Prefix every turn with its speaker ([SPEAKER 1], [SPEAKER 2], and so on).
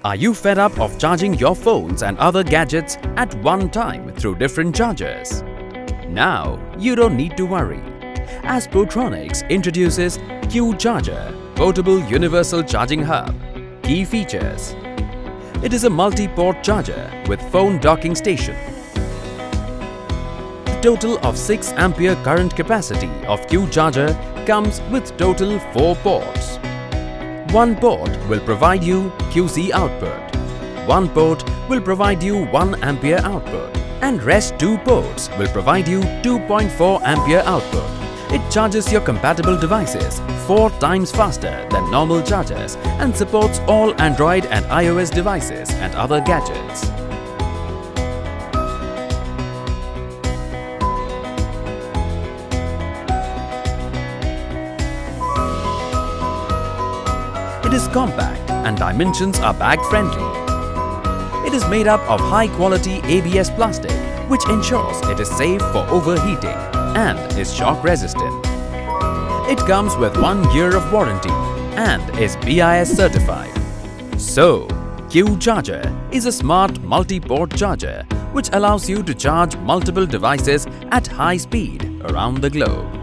[SPEAKER 1] Are you fed up of charging your phones and other gadgets at one time through different chargers? Now, you don't need to worry, as Portronics introduces Q-charger, Portable Universal Charging Hub. Key features: it is a multi-port charger with phone docking station. The total of 6 ampere current capacity of Q-charger comes with total 4 ports. One port will provide you QC output. One port will provide you 1 ampere output. And rest 2 ports will provide you 2.4 ampere output. It charges your compatible devices 4 times faster than normal chargers and supports all Android and iOS devices and other gadgets. It is compact and dimensions are bag-friendly. It is made up of high-quality ABS plastic, which ensures it is safe for overheating and is shock-resistant. It comes with 1 year of warranty and is BIS certified. So, Q-charger is a smart multi-port charger which allows you to charge multiple devices at high speed around the globe.